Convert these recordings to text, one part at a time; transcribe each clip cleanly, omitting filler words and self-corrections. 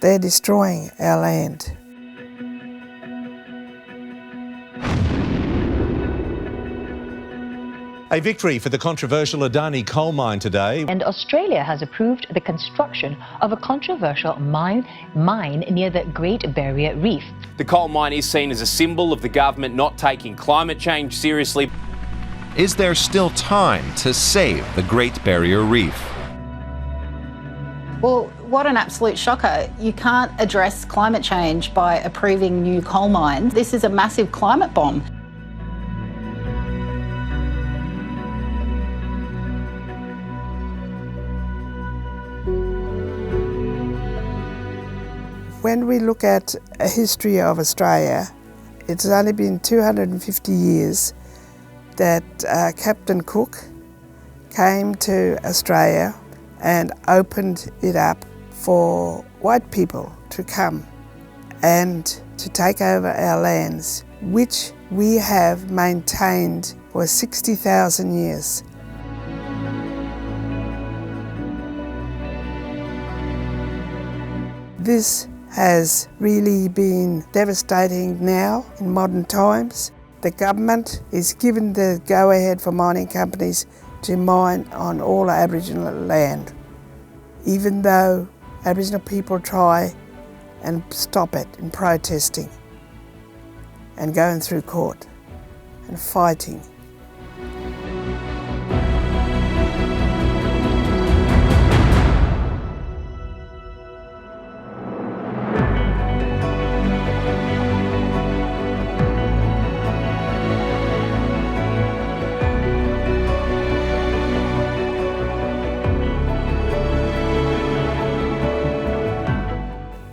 They're destroying our land. A victory for the controversial Adani coal mine today. And Australia has approved the construction of a controversial mine near the Great Barrier Reef. The coal mine is seen as a symbol of the government not taking climate change seriously. Is there still time to save the Great Barrier Reef? Well, what an absolute shocker. You can't address climate change by approving new coal mines. This is a massive climate bomb. When we look at a history of Australia, it's only been 250 years that Captain Cook came to Australia and opened it up for white people to come and to take over our lands, which we have maintained for 60,000 years. This has really been devastating now in modern times. The government is given the go-ahead for mining companies to mine on all Aboriginal land, even though Aboriginal people try and stop it in protesting and going through court and fighting.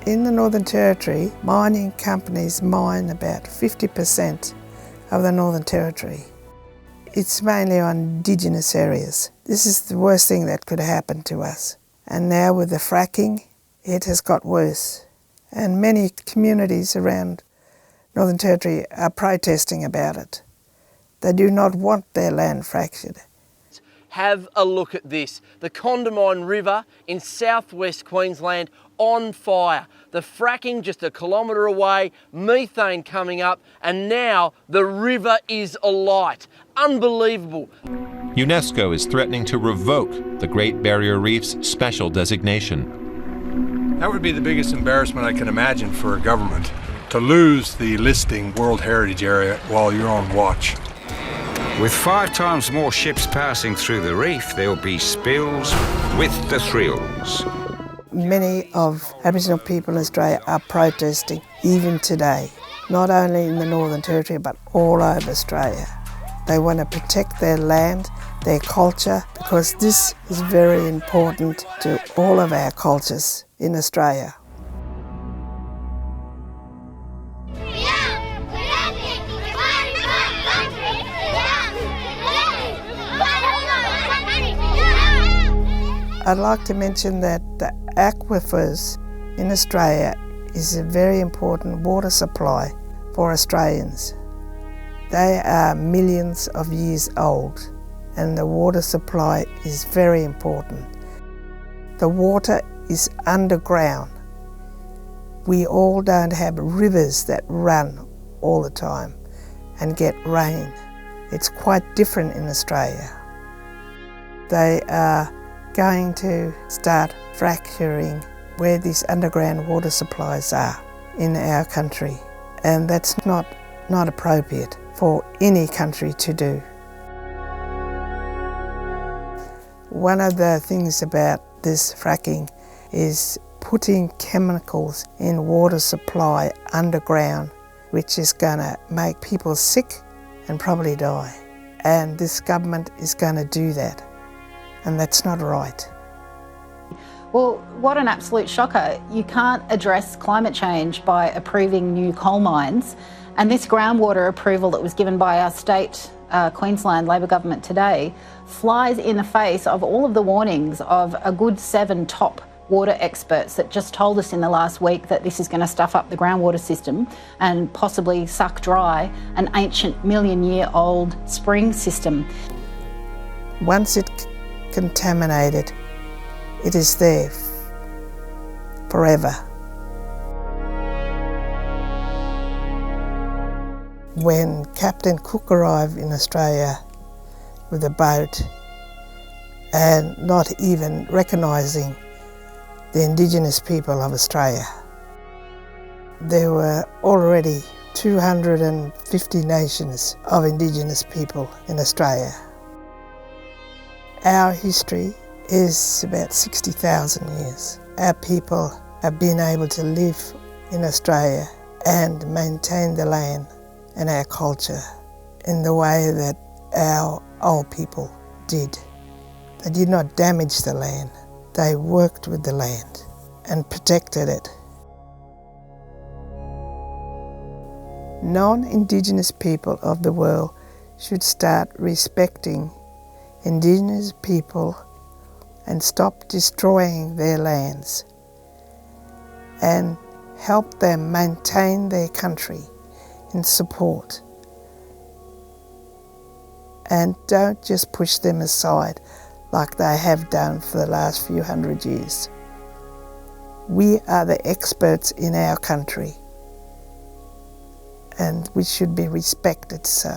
In the Northern Territory, mining companies mine about 50% of the Northern Territory. It's mainly on Indigenous areas. This is the worst thing that could happen to us. And now with the fracking, it has got worse. And many communities around Northern Territory are protesting about it. They do not want their land fractured. Have a look at this. The Condamine River in southwest Queensland on fire. The fracking just a kilometre away, methane coming up, and now the river is alight. Unbelievable. UNESCO is threatening to revoke the Great Barrier Reef's special designation. That would be the biggest embarrassment I can imagine for a government, to lose the listing World Heritage Area while you're on watch. With 5 times more ships passing through the reef, there'll be spills with the thrills. Many of Aboriginal people in Australia are protesting even today, not only in the Northern Territory but all over Australia. They want to protect their land, their culture, because this is very important to all of our cultures in Australia. I'd like to mention that the aquifers in Australia is a very important water supply for Australians. They are millions of years old and the water supply is very important. The water is underground. We all don't have rivers that run all the time and get rain. It's quite different in Australia. They are going to start fracturing where these underground water supplies are in our country, and that's not appropriate for any country to do. One of the things about this fracking is putting chemicals in water supply underground, which is going to make people sick and probably die. And this government is going to do that. And that's not right. Well, what an absolute shocker. You can't address climate change by approving new coal mines. And this groundwater approval that was given by our state, Queensland Labor government today, flies in the face of all of the warnings of a good 7 top water experts that just told us in the last week that this is going to stuff up the groundwater system and possibly suck dry an ancient million-year-old spring system. Once it's contaminated, it is there forever. when Captain Cook arrived in Australia with a boat and not even recognising the Indigenous people of Australia. There were already 250 nations of Indigenous people in Australia. Our history is about 60,000 years. Our people have been able to live in Australia and maintain the land and our culture in the way that our old people did. They did not damage the land. They worked with the land and protected it. Non-Indigenous people of the world should start respecting Indigenous people and stop destroying their lands and help them maintain their country in support. And don't just push them aside like they have done for the last few hundred years. We are the experts in our country, and we should be respected so.